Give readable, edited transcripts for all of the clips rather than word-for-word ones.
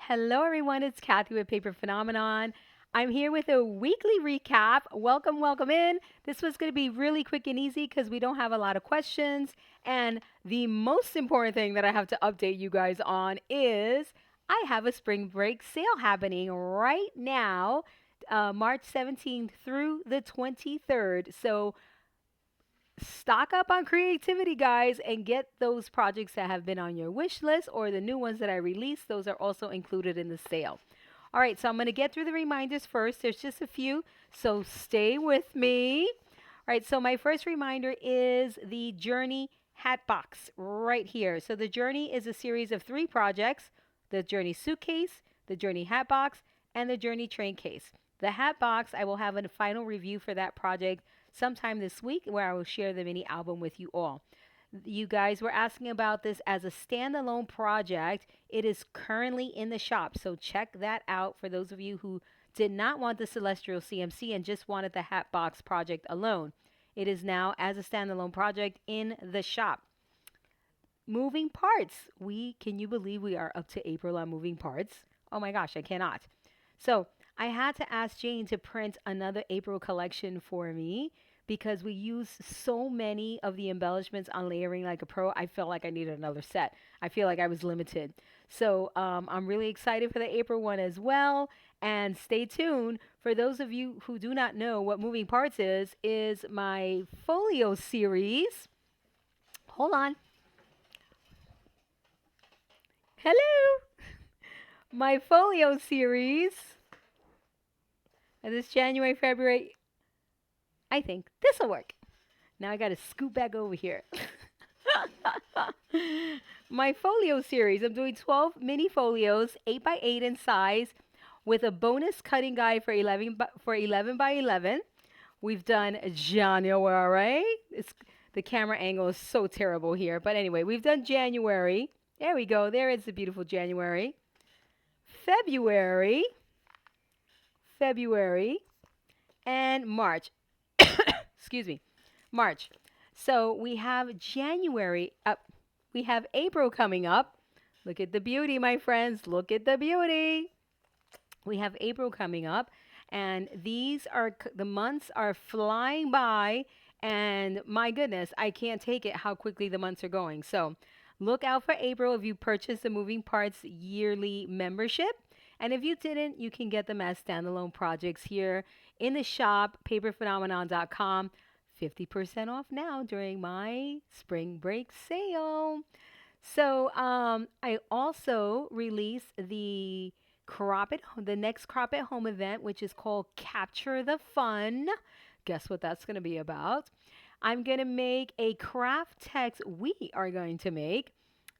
Hello, everyone. It's Kathy with Paper Phenomenon. I'm here with a weekly recap. Welcome, welcome in. This was going to be really quick and easy because we don't have a lot of questions. And the most important thing that I have to update you guys on is I have a spring break sale happening right now, March 17th through the 23rd. So stock up on creativity, guys, and get those projects that have been on your wish list or the new ones that I released. Those are also included in the sale. All right, so I'm going to get through the reminders first. There's just a few, so stay with me. All right, so my first reminder is the Journey hat box right here. So the Journey is a series of three projects: the Journey suitcase, the Journey hat box, and the Journey train case. The hat box, I will have a final review for that project sometime this week where I will share the mini album with you all. You guys were asking about this as a standalone project. It is currently in the shop, so check that out for those of you who did not want the Celestial CMC and just wanted the Hatbox project alone. It is now as a standalone project in the shop. Moving parts. Can you believe we are up to April on moving parts? Oh my gosh, I cannot. So I had to ask Jane to print another April collection for me because we use so many of the embellishments on Layering Like a Pro. I felt like I needed another set. I feel like I was limited. So I'm really excited for the April one as well. And stay tuned. For those of you who do not know what Moving Parts is my folio series. Hold on. Hello. My folio series. And this January, February, I think this will work. Now I got to scoot back over here. My folio series. I'm doing 12 mini folios, 8 by 8 in size, with a bonus cutting guide for 11 by 11. We've done January. The camera angle is so terrible here, but anyway, we've done January. There we go. There is the beautiful January. February, February, and March. Excuse me, March. So we have January up. We have April coming up. Look at the beauty, my friends. Look at the beauty. We have April coming up, and these are the months are flying by, and my goodness, I can't take it how quickly the months are going. So look out for April if you purchase the Moving Parts yearly membership. And if you didn't, you can get them as standalone projects here in the shop, paperphenomenon.com. 50% off now during my spring break sale. So I also released the next Crop It Home event, which is called Capture the Fun. Guess what that's going to be about? I'm going to make a craft text. We are going to make,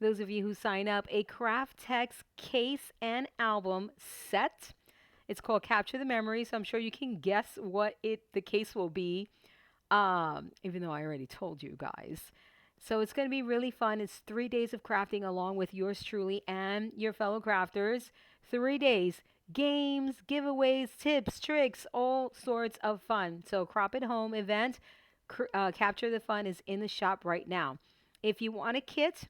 those of you who sign up, a craft text case and album set. It's called Capture the Memory, so I'm sure you can guess what the case will be, even though I already told you guys. So it's going to be really fun. It's 3 days of crafting along with yours truly and your fellow crafters. 3 days, games, giveaways, tips, tricks, all sorts of fun. So Crop It Home event, Capture the Fun is in the shop right now. If you want a kit,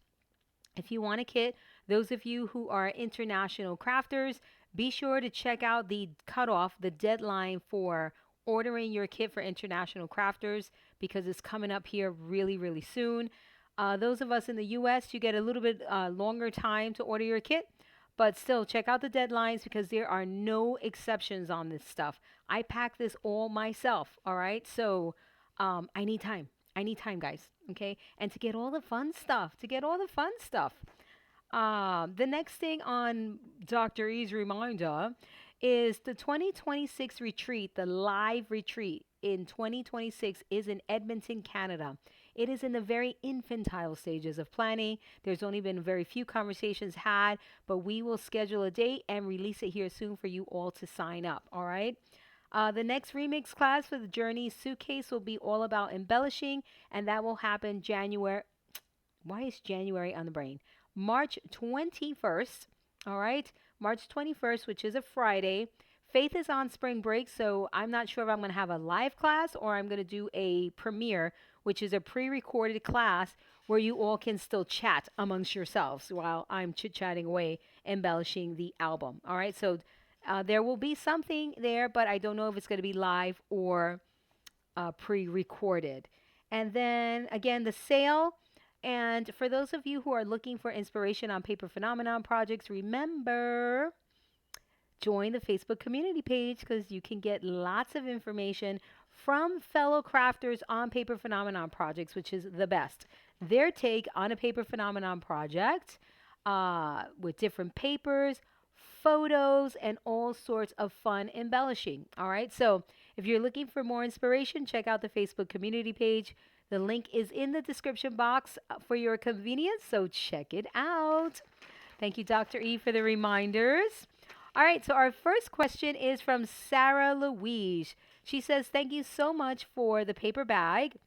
those of you who are international crafters, be sure to check out the cutoff, the deadline for ordering your kit for international crafters because it's coming up here really, really soon. Those of us in the US, you get a little bit longer time to order your kit, but still check out the deadlines because there are no exceptions on this stuff. I pack this all myself, all right? So I need time. I need time, guys, okay? And to get all the fun stuff, the next thing on Dr. E's reminder is the 2026 retreat, the live retreat in 2026 is in Edmonton, Canada. It is in the very infantile stages of planning. There's only been very few conversations had, but we will schedule a date and release it here soon for you all to sign up, all right? The next remix class for the Journey suitcase will be all about embellishing, and that will happen January. Why is January on the brain? March 21st. All right. March 21st, which is a Friday. Faith is on spring break, so I'm not sure if I'm going to have a live class or I'm going to do a premiere, which is a pre recorded class where you all can still chat amongst yourselves while I'm chit chatting away, embellishing the album. All right, so there will be something there, but I don't know if it's going to be live or pre recorded. And then again, the sale. And for those of you who are looking for inspiration on paper phenomenon projects, remember, join the Facebook community page because you can get lots of information from fellow crafters on paper phenomenon projects, which is the best. Their take on a paper phenomenon project with different papers, photos, and all sorts of fun embellishing. All right, so if you're looking for more inspiration, check out the Facebook community page. The link is in the description box for your convenience, so check it out. Thank you, Dr. E, for the reminders. All right, so our first question is from Sarah Louise. She says, thank you so much for the paper bag.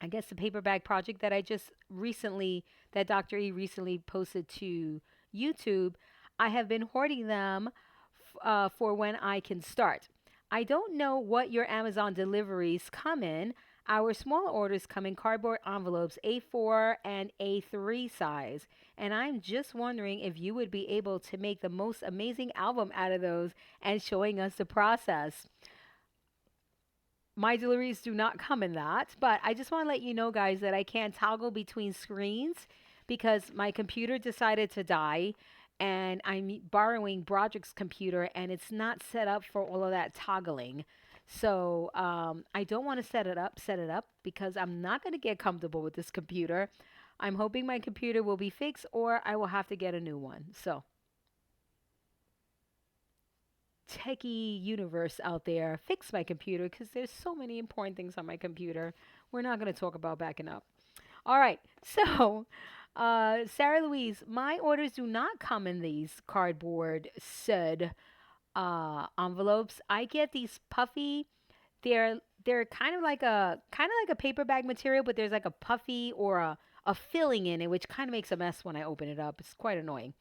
I guess the paper bag project that I just recently, that Dr. E recently posted to YouTube. I have been hoarding them for when I can start. I don't know what your Amazon deliveries come in. Our small orders come in cardboard envelopes A4 and A3 size. And I'm just wondering if you would be able to make the most amazing album out of those and showing us the process. My deliveries do not come in that, but I just want to let you know, guys, that I can't toggle between screens because my computer decided to die and I'm borrowing Broderick's computer and it's not set up for all of that toggling. So I don't want to set it up because I'm not going to get comfortable with this computer. I'm hoping my computer will be fixed or I will have to get a new one. So techie universe out there, fix my computer because there's so many important things on my computer. We're not going to talk about backing up. All right, so Sarah Louise, my orders do not come in these cardboard said envelopes. I get these puffy. They're kind of like a paper bag material, but there's like a puffy or a filling in it, which kind of makes a mess when I open it up. It's quite annoying.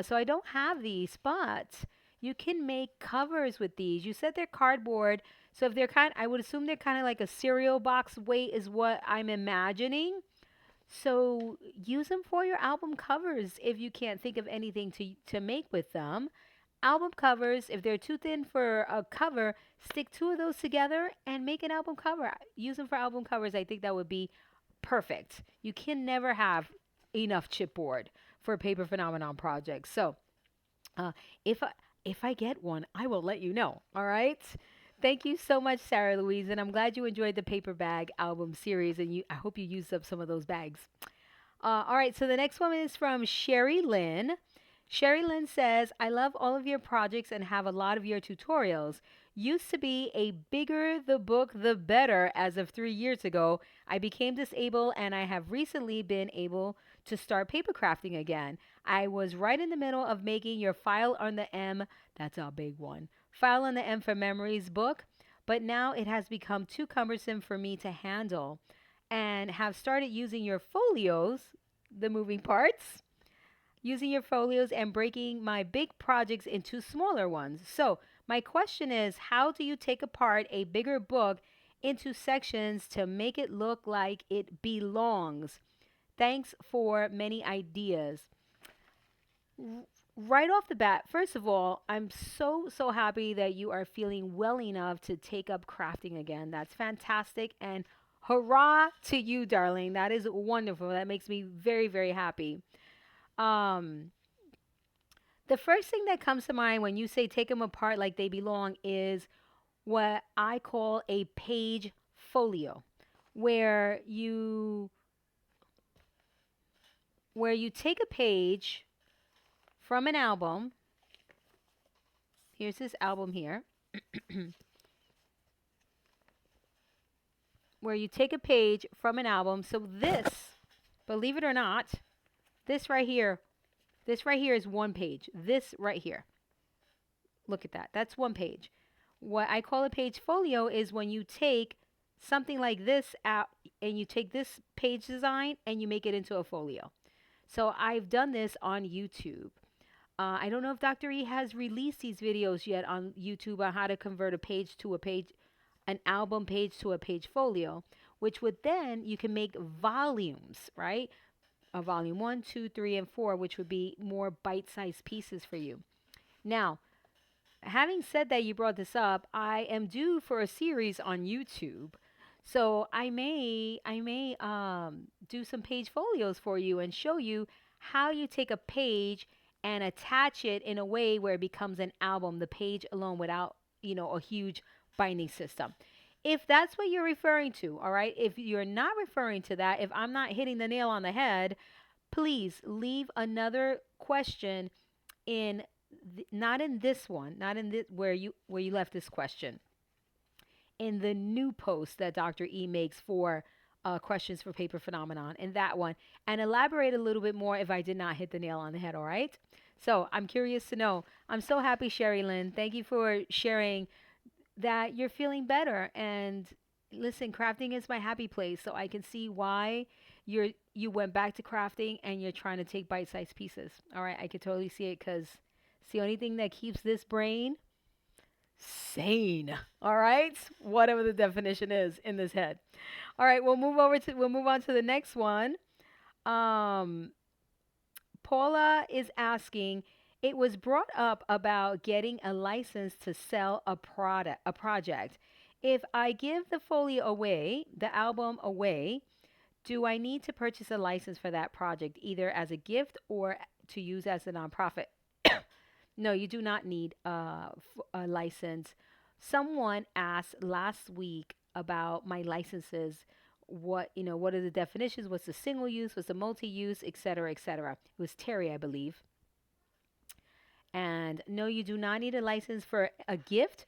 So I don't have these, but you can make covers with these. You said they're cardboard, so if they're I would assume they're kind of like a cereal box weight is what I'm imagining. So use them for your album covers if you can't think of anything to make with them. Album covers, if they're too thin for a cover, stick two of those together and make an album cover. Use them for album covers. I think that would be perfect. You can never have enough chipboard for a paper phenomenon project. So uh, if I, if I get one, I will let you know. All right. Thank you so much, Sarah Louise, and I'm glad you enjoyed the paper bag album series, and I hope you used up some of those bags. All right, so the next one is from Sherry Lynn. Sherry Lynn says, I love all of your projects and have a lot of your tutorials. Used to be a bigger the book, the better. As of 3 years ago, I became disabled and I have recently been able to start paper crafting again. I was right in the middle of making your file on the M, that's a big one, file on the M for memories book, but now it has become too cumbersome for me to handle and have started using your folios, the moving parts, using your folios and breaking my big projects into smaller ones. So, my question is, how do you take apart a bigger book into sections to make it look like it belongs? Thanks for many ideas. Right off the bat, first of all, I'm so happy that you are feeling well enough to take up crafting again. That's fantastic. And hurrah to you, darling. That is wonderful. That makes me very happy. Um, the first thing that comes to mind when you say take them apart like they belong is what I call a page folio, where you take a page from an album. Here's this album here. Where you take a page from an album. So this, believe it or not, this right here is one page. This right here. Look at that. That's one page. What I call a page folio is when you take something like this out and you take this page design and you make it into a folio. So I've done this on YouTube. I don't know if Dr. E has released these videos yet on YouTube on how to convert a page to a page, an album page to a page folio. which would then you can make volumes, right? A volume one, two, three, and four, which would be more bite sized pieces for you. Now, having said that, you brought this up, I am due for a series on YouTube. So I may do some page folios for you and show you how you take a page and attach it in a way where it becomes an album, the page alone without, a huge binding system. If that's what you're referring to, all right? If you're not referring to that, if I'm not hitting the nail on the head, please leave another question in not in this one, not in this where you left this question, in the new post that Dr. E makes for questions for paper phenomenon, in that one, and elaborate a little bit more if I did not hit the nail on the head. All right. So I'm curious to know. I'm so happy, Sherry Lynn. Thank you for sharing that you're feeling better. And listen, crafting is my happy place, so I can see why you went back to crafting and you're trying to take bite-sized pieces. All right, I can totally see it because it's the only thing that keeps this brain sane. All right, whatever the definition is in this head. All right, we'll move on to the next one. Um, Paula is asking, it was brought up about getting a license to sell a project. If I give the folio away, the album away, do I need to purchase a license for that project, either as a gift or to use as a nonprofit? No, you do not need a license. Someone asked last week about my licenses. What are the definitions? What's the single use? What's the multi use, et cetera, et cetera. It was Terry, I believe. And no, you do not need a license for a gift,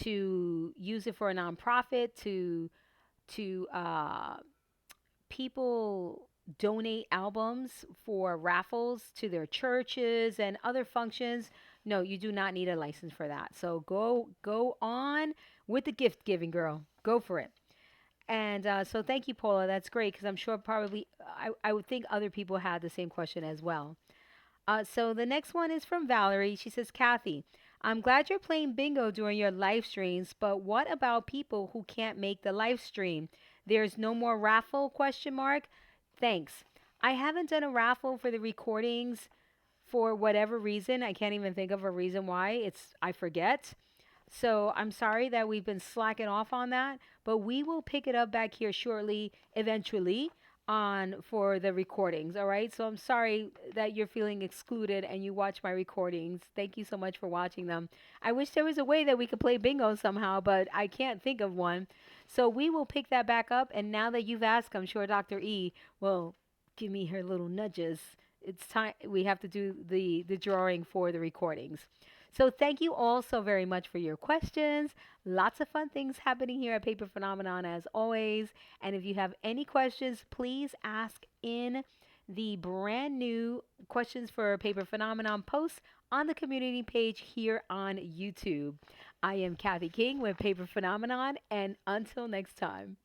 to use it for a nonprofit, to people donate albums for raffles to their churches and other functions. No, you do not need a license for that. So go on with the gift giving, girl. Go for it. And so thank you, Paula. That's great because I'm sure probably I would think other people had the same question as well. So the next one is from Valerie. She says, Kathy, I'm glad you're playing bingo during your live streams, but what about people who can't make the live stream? There's no more raffle, question mark. Thanks. I haven't done a raffle for the recordings for whatever reason. I can't even think of a reason why. I forget. So I'm sorry that we've been slacking off on that, but we will pick it up back here shortly, eventually, on for the recordings. All right. So I'm sorry that you're feeling excluded and you watch my recordings. Thank you so much for watching them. I wish there was a way that we could play bingo somehow, but I can't think of one. So we will pick that back up. And now that you've asked, I'm sure Dr. E will give me her little nudges. It's time we have to do the drawing for the recordings. So thank you all so very much for your questions. Lots of fun things happening here at Paper Phenomenon as always. And if you have any questions, please ask in the brand new questions for Paper Phenomenon post on the community page here on YouTube. I am Kathy King with Paper Phenomenon, and until next time.